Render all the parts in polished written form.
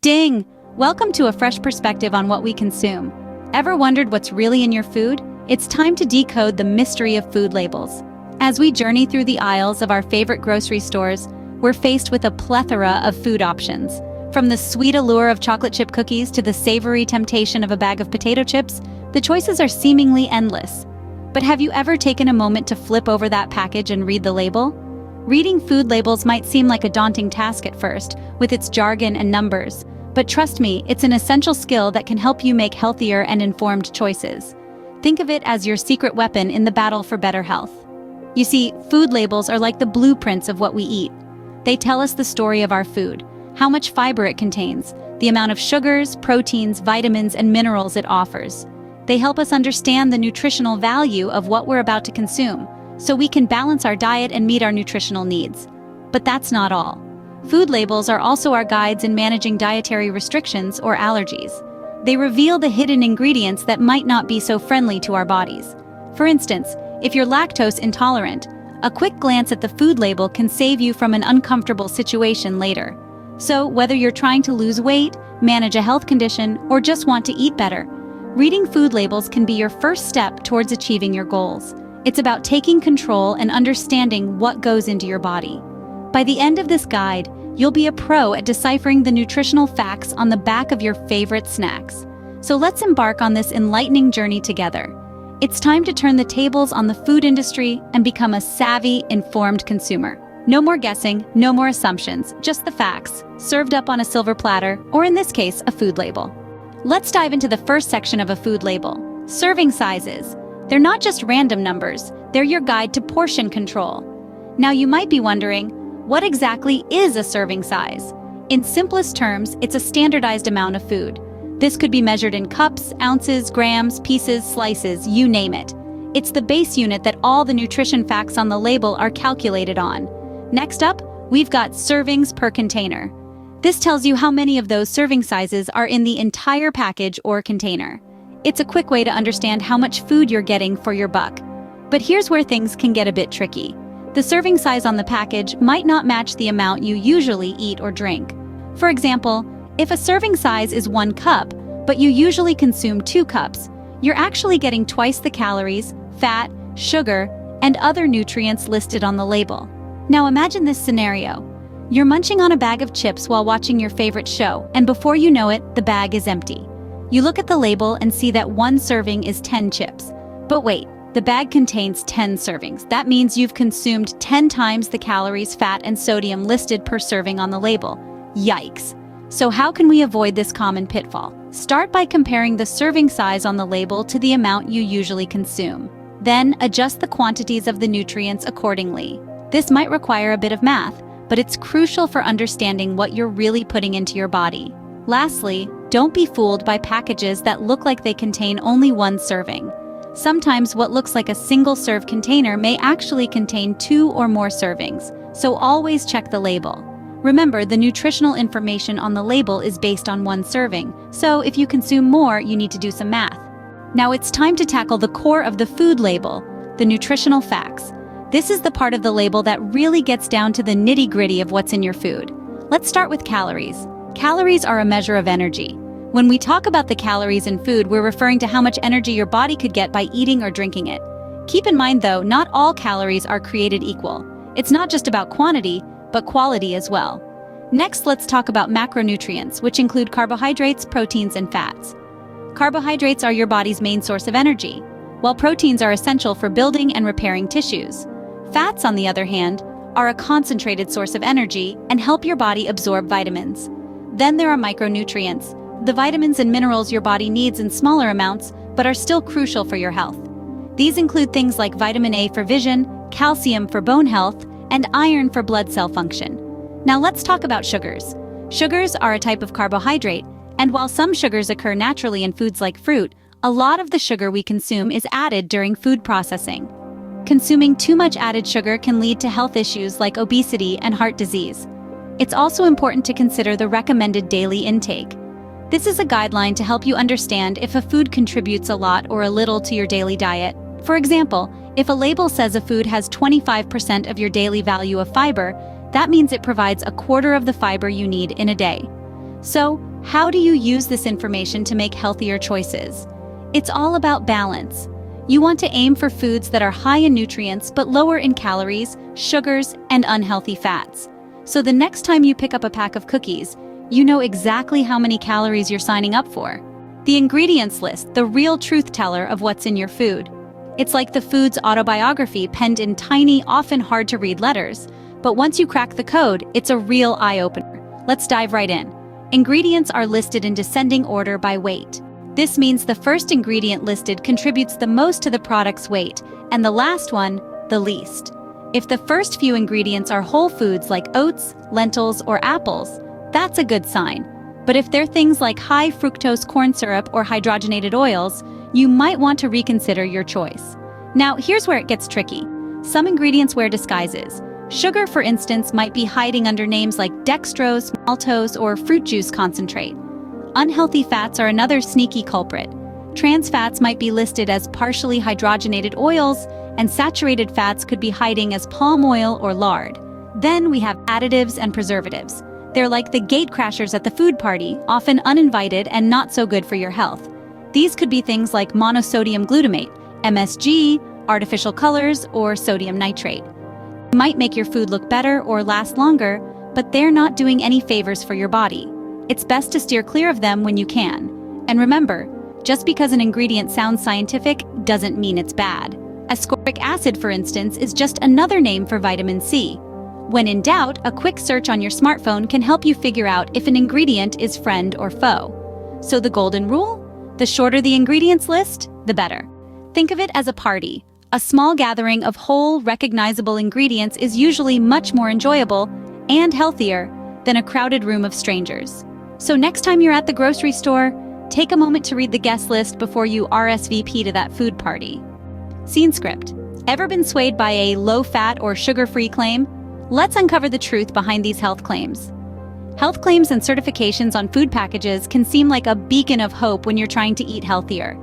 Ding! Welcome to a fresh perspective on what we consume. Ever wondered what's really in your food? It's time to decode the mystery of food labels. As we journey through the aisles of our favorite grocery stores, we're faced with a plethora of food options. From the sweet allure of chocolate chip cookies to the savory temptation of a bag of potato chips, the choices are seemingly endless. But have you ever taken a moment to flip over that package and read the label? Reading food labels might seem like a daunting task at first, with its jargon and numbers. But trust me, it's an essential skill that can help you make healthier and informed choices. Think of it as your secret weapon in the battle for better health. You see, food labels are like the blueprints of what we eat. They tell us the story of our food, how much fiber it contains, the amount of sugars, proteins, vitamins, and minerals it offers. They help us understand the nutritional value of what we're about to consume, so we can balance our diet and meet our nutritional needs. But that's not all. Food labels are also our guides in managing dietary restrictions or allergies. They reveal the hidden ingredients that might not be so friendly to our bodies. For instance, if you're lactose intolerant, a quick glance at the food label can save you from an uncomfortable situation later. So, whether you're trying to lose weight, manage a health condition, or just want to eat better, reading food labels can be your first step towards achieving your goals. It's about taking control and understanding what goes into your body. By the end of this guide, you'll be a pro at deciphering the nutritional facts on the back of your favorite snacks. So let's embark on this enlightening journey together. It's time to turn the tables on the food industry and become a savvy, informed consumer. No more guessing, no more assumptions, just the facts, served up on a silver platter, or in this case, a food label. Let's dive into the first section of a food label: serving sizes. They're not just random numbers, they're your guide to portion control. Now you might be wondering, what exactly is a serving size? In simplest terms, it's a standardized amount of food. This could be measured in cups, ounces, grams, pieces, slices, you name it. It's the base unit that all the nutrition facts on the label are calculated on. Next up, we've got servings per container. This tells you how many of those serving sizes are in the entire package or container. It's a quick way to understand how much food you're getting for your buck. But here's where things can get a bit tricky. The serving size on the package might not match the amount you usually eat or drink. For example, if a serving size is 1 cup, but you usually consume 2 cups, you're actually getting twice the calories, fat, sugar, and other nutrients listed on the label. Now imagine this scenario. You're munching on a bag of chips while watching your favorite show, and before you know it, the bag is empty. You look at the label and see that 1 serving is 10 chips. But wait. The bag contains 10 servings. That means you've consumed 10 times the calories, fat, and sodium listed per serving on the label. Yikes! So how can we avoid this common pitfall? Start by comparing the serving size on the label to the amount you usually consume. Then adjust the quantities of the nutrients accordingly. This might require a bit of math, but it's crucial for understanding what you're really putting into your body. Lastly, don't be fooled by packages that look like they contain only 1 serving. Sometimes what looks like a single-serve container may actually contain 2 or more servings, so always check the label. Remember, the nutritional information on the label is based on 1 serving, so if you consume more, you need to do some math. Now it's time to tackle the core of the food label, the nutritional facts. This is the part of the label that really gets down to the nitty-gritty of what's in your food. Let's start with calories. Calories are a measure of energy. When we talk about the calories in food, we're referring to how much energy your body could get by eating or drinking it. Keep in mind, though, not all calories are created equal. It's not just about quantity, but quality as well. Next, let's talk about macronutrients, which include carbohydrates, proteins, and fats. Carbohydrates are your body's main source of energy, while proteins are essential for building and repairing tissues. Fats, on the other hand, are a concentrated source of energy and help your body absorb vitamins. Then there are micronutrients, the vitamins and minerals your body needs in smaller amounts, but are still crucial for your health. These include things like vitamin A for vision, calcium for bone health, and iron for blood cell function. Now let's talk about sugars. Sugars are a type of carbohydrate, and while some sugars occur naturally in foods like fruit, a lot of the sugar we consume is added during food processing. Consuming too much added sugar can lead to health issues like obesity and heart disease. It's also important to consider the recommended daily intake. This is a guideline to help you understand if a food contributes a lot or a little to your daily diet. For example, if a label says a food has 25% of your daily value of fiber, that means it provides a quarter of the fiber you need in a day. So, How do you use this information to make healthier choices? It's all about balance. You want to aim for foods that are high in nutrients but lower in calories, sugars, and unhealthy fats. So the next time you pick up a pack of cookies, you know exactly how many calories you're signing up for. The ingredients list, the real truth teller of what's in your food. It's like the food's autobiography penned in tiny, often hard-to-read letters. But once you crack the code, it's a real eye-opener. Let's dive right in. Ingredients are listed in descending order by weight. This means the first ingredient listed contributes the most to the product's weight, and the last one, the least. If the first few ingredients are whole foods like oats, lentils, or apples, that's a good sign. But if they're things like high fructose corn syrup or hydrogenated oils, you might want to reconsider your choice. Now, here's where it gets tricky. Some ingredients wear disguises. Sugar, for instance, might be hiding under names like dextrose, maltose, or fruit juice concentrate. Unhealthy fats are another sneaky culprit. Trans fats might be listed as partially hydrogenated oils, and saturated fats could be hiding as palm oil or lard. Then we have additives and preservatives. They're like the gatecrashers at the food party, often uninvited and not so good for your health. These could be things like monosodium glutamate, MSG, artificial colors, or sodium nitrate. They might make your food look better or last longer, but they're not doing any favors for your body. It's best to steer clear of them when you can. And remember, just because an ingredient sounds scientific doesn't mean it's bad. Ascorbic acid, for instance, is just another name for vitamin C. When in doubt, a quick search on your smartphone can help you figure out if an ingredient is friend or foe. So the golden rule? The shorter the ingredients list, the better. Think of it as a party. A small gathering of whole, recognizable ingredients is usually much more enjoyable and healthier than a crowded room of strangers. So next time you're at the grocery store, take a moment to read the guest list before you RSVP to that food party. Scene script. Ever been swayed by a low-fat or sugar-free claim? Let's uncover the truth behind these health claims. Health claims and certifications on food packages can seem like a beacon of hope when you're trying to eat healthier.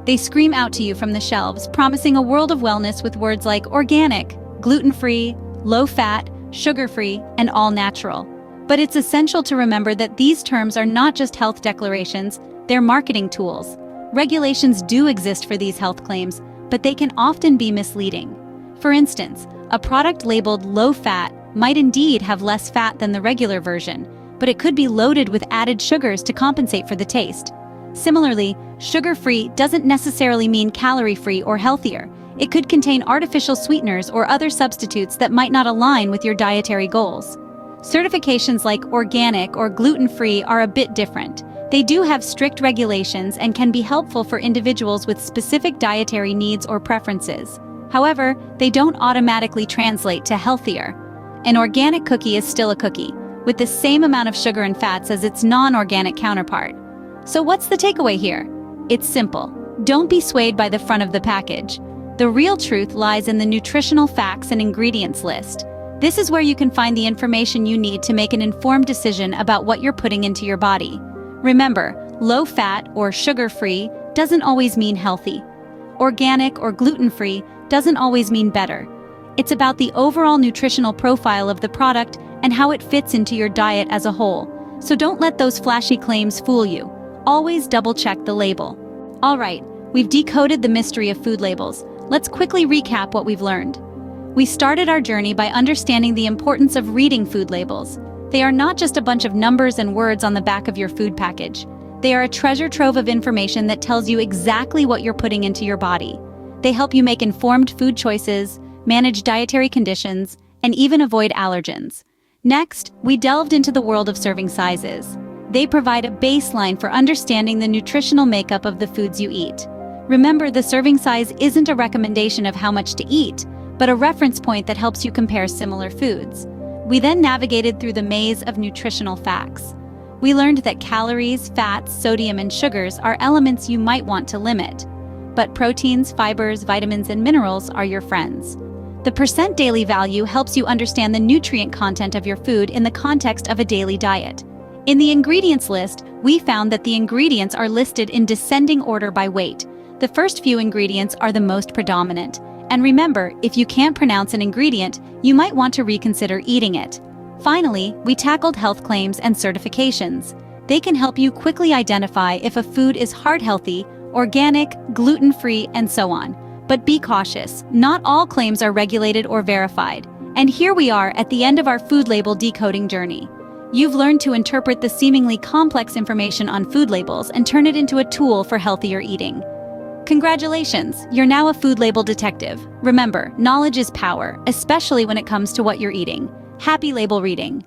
They scream out to you from the shelves, promising a world of wellness with words like organic, gluten-free, low-fat, sugar-free, and all-natural. But it's essential to remember that these terms are not just health declarations, they're marketing tools. Regulations do exist for these health claims, but they can often be misleading. For instance, a product labeled low-fat might indeed have less fat than the regular version, but it could be loaded with added sugars to compensate for the taste. Similarly, sugar-free doesn't necessarily mean calorie-free or healthier. It could contain artificial sweeteners or other substitutes that might not align with your dietary goals. Certifications like organic or gluten-free are a bit different. They do have strict regulations and can be helpful for individuals with specific dietary needs or preferences. However, they don't automatically translate to healthier. An organic cookie is still a cookie, with the same amount of sugar and fats as its non-organic counterpart. So what's the takeaway here? It's simple. Don't be swayed by the front of the package. The real truth lies in the nutritional facts and ingredients list. This is where you can find the information you need to make an informed decision about what you're putting into your body. Remember, low-fat or sugar-free doesn't always mean healthy. Organic or gluten-free doesn't always mean better. It's about the overall nutritional profile of the product and how it fits into your diet as a whole. So don't let those flashy claims fool you. Always double-check the label. All right, we've decoded the mystery of food labels. Let's quickly recap what we've learned. We started our journey by understanding the importance of reading food labels. They are not just a bunch of numbers and words on the back of your food package. They are a treasure trove of information that tells you exactly what you're putting into your body. They help you make informed food choices, manage dietary conditions, and even avoid allergens. Next, we delved into the world of serving sizes. They provide a baseline for understanding the nutritional makeup of the foods you eat. Remember, the serving size isn't a recommendation of how much to eat, but a reference point that helps you compare similar foods. We then navigated through the maze of nutritional facts. We learned that calories, fats, sodium, and sugars are elements you might want to limit. But proteins, fibers, vitamins, and minerals are your friends. The percent daily value helps you understand the nutrient content of your food in the context of a daily diet. In the ingredients list, we found that the ingredients are listed in descending order by weight. The first few ingredients are the most predominant. And remember, if you can't pronounce an ingredient, you might want to reconsider eating it. Finally, we tackled health claims and certifications. They can help you quickly identify if a food is heart-healthy, organic, gluten-free, and so on. But be cautious, not all claims are regulated or verified. And here we are at the end of our food label decoding journey. You've learned to interpret the seemingly complex information on food labels and turn it into a tool for healthier eating. Congratulations, you're now a food label detective. Remember, knowledge is power, especially when it comes to what you're eating. Happy label reading!